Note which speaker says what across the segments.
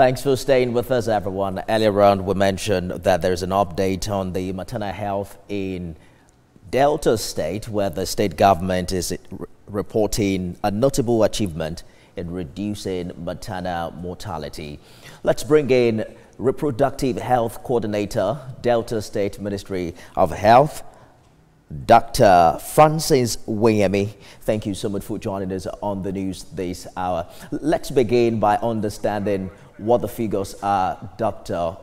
Speaker 1: Thanks for staying with us, everyone. Earlier on, we mentioned that there's an update on the maternal health in Delta State, where the state government is reporting a notable achievement in reducing maternal mortality. Let's bring in Reproductive Health Coordinator, Delta State Ministry of Health, Dr. Francis Weyinmi. Thank you so much for joining us on the news this hour. Let's begin by understanding what the figures are, Doctor.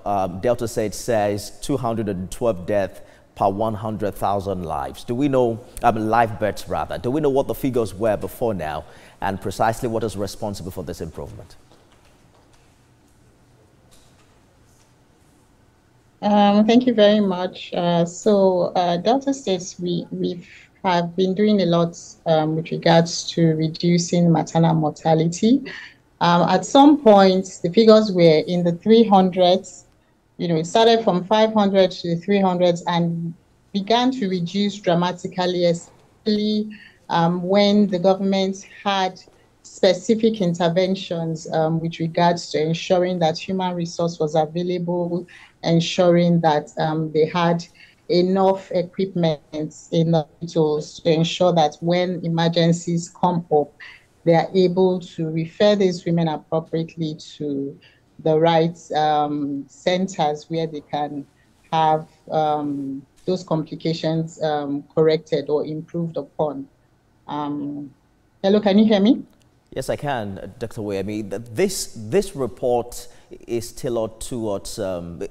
Speaker 1: Delta State says 212 deaths per 100,000 lives. Do we know, live births rather, do we know what the figures were before now and precisely what is responsible for this improvement?
Speaker 2: Thank you very much. Delta States, we have been doing a lot with regards to reducing maternal mortality. At some point, the figures were in the 300s. It started from 500 to the 300s and began to reduce dramatically, especially when the government had specific interventions with regards to ensuring that human resource was available, ensuring that they had enough equipment in the hospitals to ensure that when emergencies come up, they are able to refer these women appropriately to the right centers where they can have those complications corrected or improved upon. Hello, can you hear me?
Speaker 1: Yes, I can, Dr. Weyinmi. This report is tailored towards,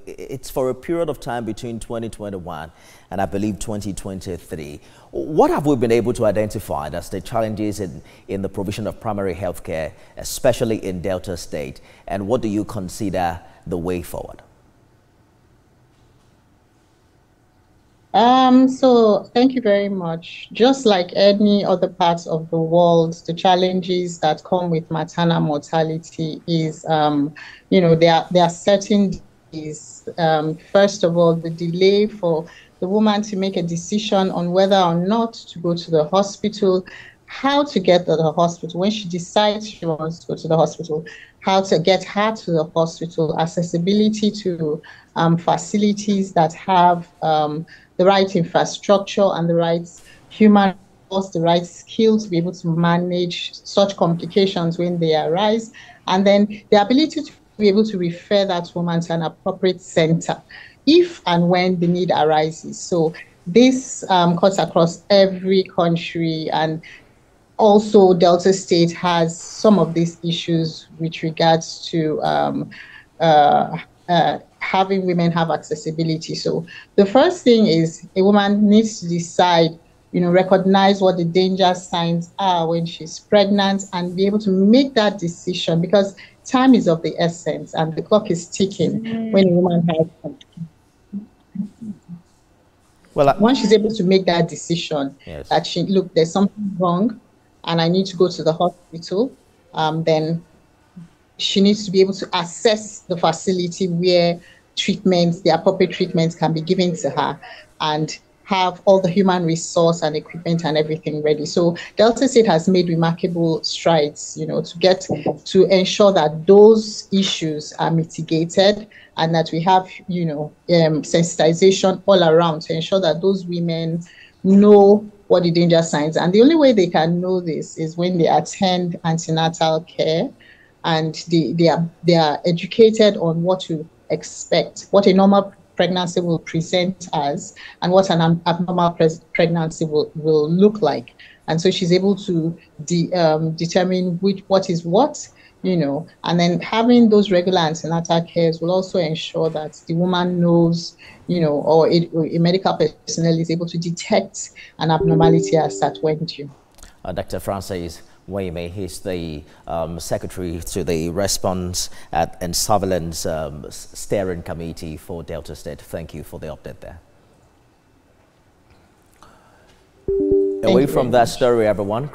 Speaker 1: it's for a period of time between 2021 and I believe 2023. What have we been able to identify as the challenges in the provision of primary health care, especially in Delta State, and what do you consider the way forward?
Speaker 2: So thank you very much. Just like any other parts of the world, the challenges that come with maternal mortality is, there are certain delays. First of all, the delay for the woman to make a decision on whether or not to go to the hospital, how to get to the hospital, when she decides she wants to go to the hospital, how to get her to the hospital, accessibility to facilities that have the right infrastructure and the right human resource, the right skills to be able to manage such complications when they arise, and then the ability to be able to refer that woman to an appropriate center if and when the need arises. So this cuts across every country, and also Delta State has some of these issues with regards to having women have accessibility. So the first thing is a woman needs to decide, recognize what the danger signs are when she's pregnant and be able to make that decision, because time is of the essence and the clock is ticking when a woman has. Well, once she's able to make that decision, yes, that there's something wrong and I need to go to the hospital, then she needs to be able to assess the facility where the appropriate treatments can be given to her, and have all the human resource and equipment and everything ready. So Delta State has made remarkable strides, to ensure that those issues are mitigated and that we have, sensitization all around to ensure that those women know what the danger signs. And the only way they can know this is when they attend antenatal care and they are educated on what to expect, what a normal pregnancy will present as, and what an abnormal pregnancy will look like. And so she's able to determine what is what, and then having those regular antenatal cares will also ensure that the woman knows, or a medical personnel is able to detect an abnormality as that when due.
Speaker 1: Dr. Francis Weyinmi, he's the secretary to the Response and Surveillance Steering Committee for Delta State. Thank you for the update there. Away from that story, everyone.